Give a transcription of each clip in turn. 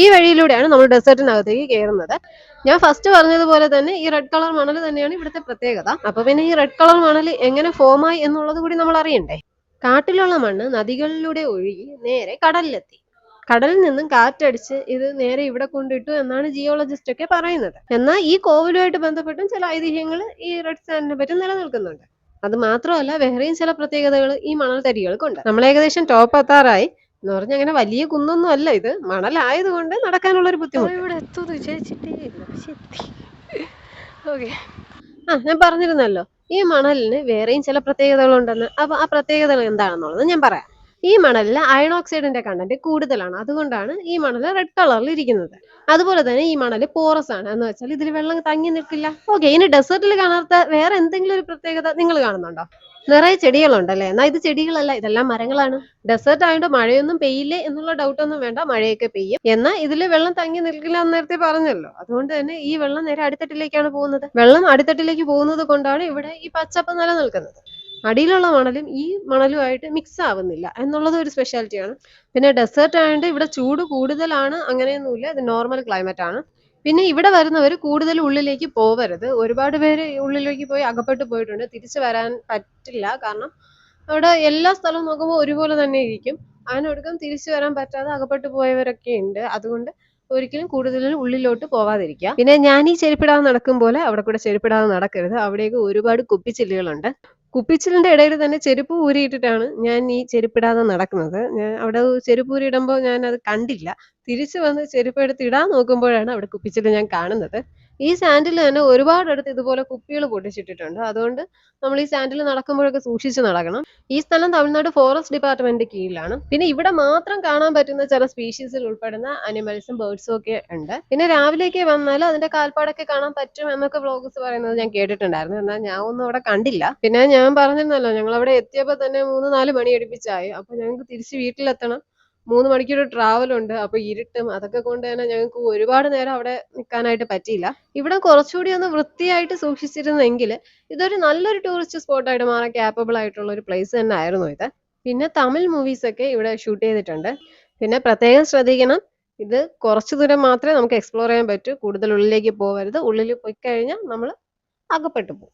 ഈ വഴിയിലൂടെയാണ് നമ്മൾ ഡെസേർട്ടിനകത്തേക്ക് കയറുന്നത്. ഞാൻ ഫസ്റ്റ് പറഞ്ഞതുപോലെ തന്നെ ഈ റെഡ് കളർ മണൽ തന്നെയാണ് ഇവിടുത്തെ പ്രത്യേകത. അപ്പൊ പിന്നെ ഈ റെഡ് കളർ മണൽ എങ്ങനെ ഫോമായി എന്നുള്ളത് കൂടി നമ്മൾ അറിയണ്ടേ. കാട്ടിലുള്ള മണ്ണ് നദികളിലൂടെ ഒഴുകി നേരെ കടലിലെത്തി. കടലിൽ നിന്നും കാറ്റടിച്ച് ഇത് നേരെ ഇവിടെ കൊണ്ടിട്ടു എന്നാണ് ജിയോളജിസ്റ്റ് ഒക്കെ പറയുന്നത്. എന്നാൽ ഈ കോവിലുമായിട്ട് ബന്ധപ്പെട്ടും ചില ഐതിഹ്യങ്ങൾ ഈ റെഡ് സാൻഡിനെ പറ്റി നിലനിൽക്കുന്നുണ്ട്. അത് മാത്രമല്ല വേറെയും ചില പ്രത്യേകതകൾ ഈ മണൽത്തരികൾക്കുണ്ട്. നമ്മൾ ഏകദേശം ടോപ്പ് എത്താറായി എന്ന് പറഞ്ഞാൽ അങ്ങനെ വലിയ കുന്നൊന്നും അല്ല, ഇത് മണലായതുകൊണ്ട് നടക്കാനുള്ള ഒരു ബുദ്ധിമുട്ട്. ഇവിടെ എത്തുമെന്ന് വിചാരിച്ചിട്ടേ ഇല്ല, പക്ഷെ എത്തി. ഓക്കെ, ഞാൻ പറഞ്ഞിരുന്നല്ലോ ഈ മണലിന് വേറെയും ചില പ്രത്യേകതകളുണ്ടെന്ന്. അപ്പൊ ആ പ്രത്യേകതകൾ എന്താണെന്നുള്ളത് ഞാൻ പറയാം. ഈ മണലിൽ അയൺ ഓക്സൈഡിന്റെ കണ്ടന്റ് കൂടുതലാണ്, അതുകൊണ്ടാണ് ഈ മണൽ റെഡ് കളറിൽ ഇരിക്കുന്നത്. അതുപോലെ തന്നെ ഈ മണൽ പോറസ് ആണ്, എന്ന് വെച്ചാൽ ഇതിൽ വെള്ളം തങ്ങി നിൽക്കില്ല. ഓക്കെ, ഇനി ഡെസേർട്ടിൽ കാണാത്ത വേറെ എന്തെങ്കിലും ഒരു പ്രത്യേകത നിങ്ങൾ കാണുന്നുണ്ടോ? നിറയെ ചെടികളുണ്ടല്ലേ? എന്നാൽ ഇത് ചെടികളല്ല, ഇതെല്ലാം മരങ്ങളാണ്. ഡെസേർട്ട് ആയതുകൊണ്ട് മഴയൊന്നും പെയ്യില്ലേ എന്നുള്ള ഡൗട്ട് ഒന്നും വേണ്ട, മഴയൊക്കെ പെയ്യും. എന്നാൽ ഇതിൽ വെള്ളം തങ്ങി നിൽക്കില്ല എന്ന് നേരത്തെ പറഞ്ഞല്ലോ. അതുകൊണ്ട് തന്നെ ഈ വെള്ളം നേരെ അടിത്തട്ടിലേക്കാണ് പോകുന്നത്. വെള്ളം അടിത്തട്ടിലേക്ക് പോകുന്നത് കൊണ്ടാണ് ഇവിടെ ഈ പച്ചപ്പ് നിലനിൽക്കുന്നത്. അടിയിലുള്ള മണലും ഈ മണലുമായിട്ട് മിക്സ് ആവുന്നില്ല എന്നുള്ളത് ഒരു സ്പെഷ്യാലിറ്റിയാണ്. പിന്നെ ഡെസേർട്ട് ആയതുകൊണ്ട് ഇവിടെ ചൂട് കൂടുതലാണ് അങ്ങനെയൊന്നുമില്ല, ഇത് നോർമൽ ക്ലൈമറ്റ് ആണ്. പിന്നെ ഇവിടെ വരുന്നവർ കൂടുതൽ ഉള്ളിലേക്ക് പോവരുത്. ഒരുപാട് പേര് ഉള്ളിലേക്ക് പോയി അകപ്പെട്ടു പോയിട്ടുണ്ട്, തിരിച്ചു വരാൻ പറ്റില്ല. കാരണം അവിടെ എല്ലാ സ്ഥലവും നോക്കുമ്പോൾ ഒരുപോലെ തന്നെ ഇരിക്കും. അതിനൊടുക്കം തിരിച്ചു വരാൻ പറ്റാതെ അകപ്പെട്ടു പോയവരൊക്കെ ഉണ്ട്. അതുകൊണ്ട് ഒരിക്കലും കൂടുതലും ഉള്ളിലോട്ട് പോവാതിരിക്കുക. പിന്നെ ഞാൻ ഈ ചെരുപ്പിടാതെ നടക്കും പോലെ അവിടെ കൂടെ ചെരുപ്പിടാതെ നടക്കരുത്. അവിടേക്ക് ഒരുപാട് കുപ്പിച്ചില്ലുകളുണ്ട്. കുപ്പിച്ചിലിന്റെ ഇടയിൽ തന്നെ ചെരുപ്പ് ഊരിയിട്ടിട്ടാണ് ഞാൻ ഈ ചെരുപ്പിടാതെ നടക്കുന്നത്. ഞാൻ അവിടെ ചെരുപ്പ് ഊരിയിടുമ്പോൾ ഞാൻ അത് കണ്ടില്ല. തിരിച്ചു വന്ന് ചെരുപ്പ് എടുത്ത് ഇടാൻ നോക്കുമ്പോഴാണ് അവിടെ കുപ്പിച്ചില് ഞാൻ കാണുന്നത്. ഈ സാൻഡിൽ തന്നെ ഒരുപാടടുത്ത് ഇതുപോലെ കുപ്പികൾ പൊട്ടിച്ചിട്ടിട്ടുണ്ട്. അതുകൊണ്ട് നമ്മൾ ഈ സാൻഡിൽ നടക്കുമ്പോഴൊക്കെ സൂക്ഷിച്ച് നടക്കണം. ഈ സ്ഥലം തമിഴ്നാട് ഫോറസ്റ്റ് ഡിപ്പാർട്ട്മെന്റിന്റെ കീഴിലാണ്. പിന്നെ ഇവിടെ മാത്രം കാണാൻ പറ്റുന്ന ചില സ്പീഷീസിൽ ഉൾപ്പെടുന്ന അനിമൽസും ബേർഡ്സും ഒക്കെ ഉണ്ട്. പിന്നെ രാവിലെയൊക്കെ വന്നാൽ അതിന്റെ കാൽപ്പാടൊക്കെ കാണാൻ പറ്റും എന്നൊക്കെ വ്ളോഗേഴ്സ് പറയുന്നത് ഞാൻ കേട്ടിട്ടുണ്ടായിരുന്നു. എന്നാൽ ഞാൻ ഒന്നും അവിടെ കണ്ടില്ല. പിന്നെ ഞാൻ പറഞ്ഞിരുന്നല്ലോ, ഞങ്ങൾ അവിടെ എത്തിയപ്പോൾ തന്നെ 3-4 മണി അടുപ്പിച്ചായി. അപ്പൊ ഞങ്ങൾക്ക് തിരിച്ച് വീട്ടിലെത്തണം. 3 മണിക്കൂർ ട്രാവൽ ഉണ്ട്. അപ്പൊ ഇരുട്ടും അതൊക്കെ കൊണ്ട് തന്നെ ഞങ്ങൾക്ക് ഒരുപാട് നേരം അവിടെ നിൽക്കാനായിട്ട് പറ്റിയില്ല. ഇവിടെ കുറച്ചുകൂടി ഒന്ന് വൃത്തിയായിട്ട് സൂക്ഷിച്ചിരുന്നെങ്കിൽ ഇതൊരു നല്ലൊരു ടൂറിസ്റ്റ് സ്പോട്ടായിട്ട് മാറാൻ ക്യാപ്പബിൾ ആയിട്ടുള്ള ഒരു പ്ലേസ് തന്നെ ആയിരുന്നു ഇത്. പിന്നെ തമിഴ് മൂവീസ് ഒക്കെ ഇവിടെ ഷൂട്ട് ചെയ്തിട്ടുണ്ട്. പിന്നെ പ്രത്യേകം ശ്രദ്ധിക്കണം, ഇത് കുറച്ചു ദൂരം മാത്രമേ നമുക്ക് എക്സ്പ്ലോർ ചെയ്യാൻ പറ്റൂ. കൂടുതൽ ഉള്ളിലേക്ക് പോകരുത്. ഉള്ളിൽ പോയി കഴിഞ്ഞാൽ നമ്മൾ അകപ്പെട്ടു പോകും.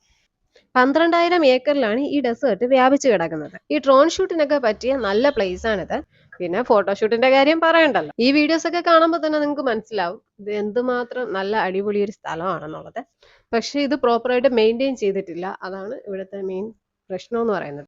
12,000 ഏക്കറിലാണ് ഈ ഡെസേർട്ട് വ്യാപിച്ചു കിടക്കുന്നത്. ഈ ഡ്രോൺ ഷൂട്ടിനൊക്കെ പറ്റിയ നല്ല പ്ലേസ് ആണിത്. പിന്നെ ഫോട്ടോഷൂട്ടിന്റെ കാര്യം പറയണ്ടല്ലോ. ഈ വീഡിയോസ് ഒക്കെ കാണുമ്പോൾ തന്നെ നിങ്ങൾക്ക് മനസ്സിലാവും ഇത് എന്തുമാത്രം നല്ല അടിപൊളി ഒരു സ്ഥലമാണെന്നുള്ളത്. പക്ഷെ ഇത് പ്രോപ്പറായിട്ട് മെയിൻറ്റെയിൻ ചെയ്തിട്ടില്ല, അതാണ് ഇവിടുത്തെ മെയിൻ പ്രശ്നം എന്ന് പറയുന്നത്.